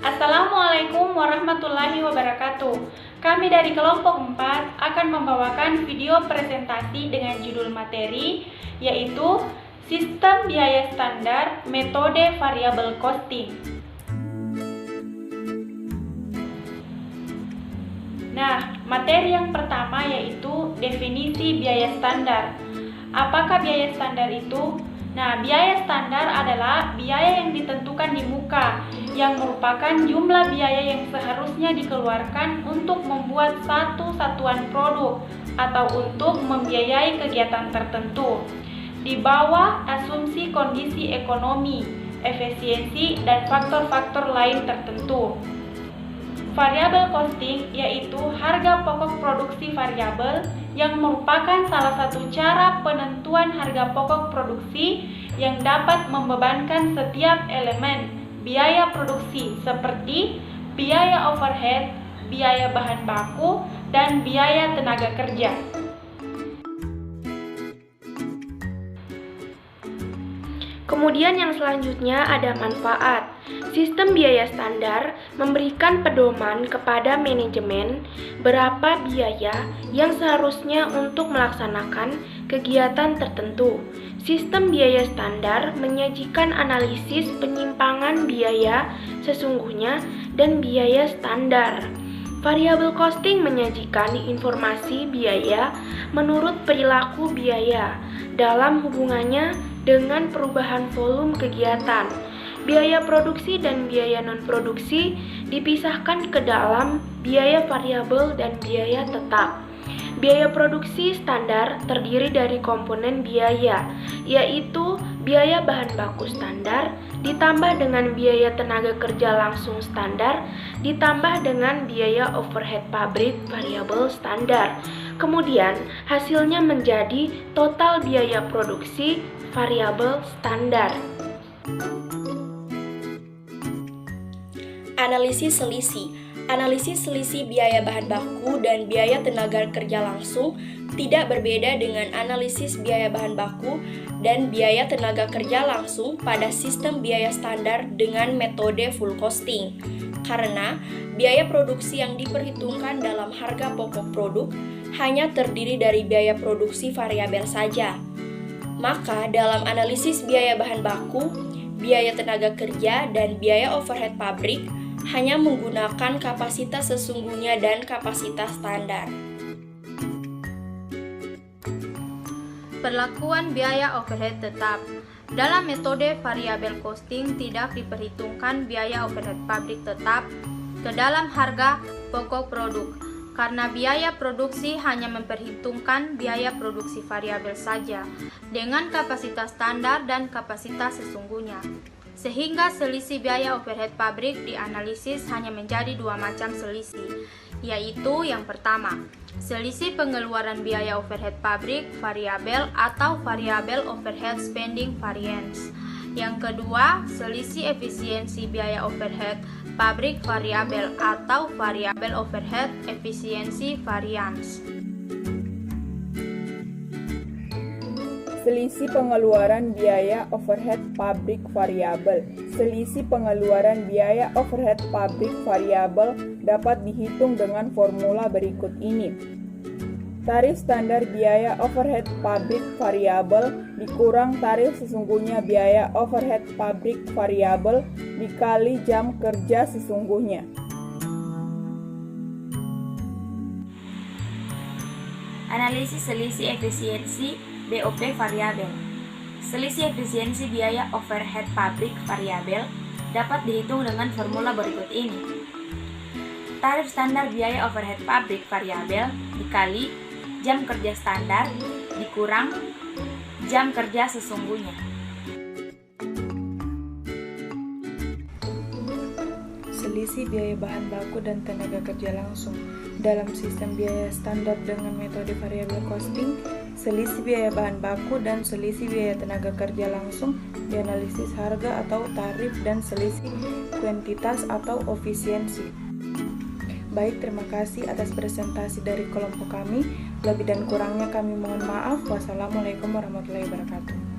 Assalamualaikum warahmatullahi wabarakatuh. Kami dari kelompok 4 akan membawakan video presentasi dengan judul materi, yaitu Sistem Biaya Standar Metode Variable Costing. Nah, materi yang pertama yaitu definisi biaya standar. Apakah biaya standar itu? Nah, biaya standar adalah biaya yang ditentukan di muka, yang merupakan jumlah biaya yang seharusnya dikeluarkan untuk membuat satu satuan produk atau untuk membiayai kegiatan tertentu, di bawah asumsi kondisi ekonomi, efisiensi, dan faktor-faktor lain tertentu. Variable costing yaitu harga pokok produksi variabel yang merupakan salah satu cara penentuan harga pokok produksi yang dapat membebankan setiap elemen biaya produksi seperti biaya overhead, biaya bahan baku, dan biaya tenaga kerja. Kemudian yang selanjutnya ada manfaat. Sistem biaya standar memberikan pedoman kepada manajemen berapa biaya yang seharusnya untuk melaksanakan kegiatan tertentu. Sistem biaya standar menyajikan analisis penyimpangan biaya sesungguhnya dan biaya standar. Variable costing menyajikan informasi biaya menurut perilaku biaya dalam hubungannya dengan perubahan volume kegiatan. Biaya produksi dan biaya non-produksi dipisahkan ke dalam biaya variabel dan biaya tetap. Biaya produksi standar terdiri dari komponen biaya, yaitu biaya bahan baku standar, ditambah dengan biaya tenaga kerja langsung standar, ditambah dengan biaya overhead pabrik variabel standar. Kemudian, hasilnya menjadi total biaya produksi variabel standar. Analisis selisih. Analisis selisih biaya bahan baku dan biaya tenaga kerja langsung tidak berbeda dengan analisis biaya bahan baku dan biaya tenaga kerja langsung pada sistem biaya standar dengan metode full costing. Karena biaya produksi yang diperhitungkan dalam harga pokok produk hanya terdiri dari biaya produksi variabel saja. Maka dalam analisis biaya bahan baku, biaya tenaga kerja, dan biaya overhead pabrik hanya menggunakan kapasitas sesungguhnya dan kapasitas standar. Perlakuan biaya overhead tetap. Dalam metode variable costing tidak diperhitungkan biaya overhead pabrik tetap ke dalam harga pokok produk, karena biaya produksi hanya memperhitungkan biaya produksi variabel saja dengan kapasitas standar dan kapasitas sesungguhnya. Sehingga selisih biaya overhead pabrik dianalisis hanya menjadi dua macam selisih, yaitu yang pertama, selisih pengeluaran biaya overhead pabrik variabel atau variable overhead spending variance. Yang kedua, selisih efisiensi biaya overhead pabrik variabel atau variable overhead efisiensi variance. Selisih pengeluaran biaya overhead pabrik variabel. Selisih pengeluaran biaya overhead pabrik variabel dapat dihitung dengan formula berikut ini. Tarif standar biaya overhead pabrik variabel dikurang tarif sesungguhnya biaya overhead pabrik variabel dikali jam kerja sesungguhnya. Analisis selisih efisiensi BOP variabel. Selisih efisiensi biaya overhead pabrik variabel dapat dihitung dengan formula berikut ini. Tarif standar biaya overhead pabrik variabel dikali jam kerja standar dikurang jam kerja sesungguhnya. Selisih biaya bahan baku dan tenaga kerja langsung. Dalam sistem biaya standar dengan metode variable costing, selisih biaya bahan baku dan selisih biaya tenaga kerja langsung dianalisis harga atau tarif dan selisih kuantitas atau efisiensi. Baik, terima kasih atas presentasi dari kelompok kami. Lebih dan kurangnya kami mohon maaf. Wassalamualaikum warahmatullahi wabarakatuh.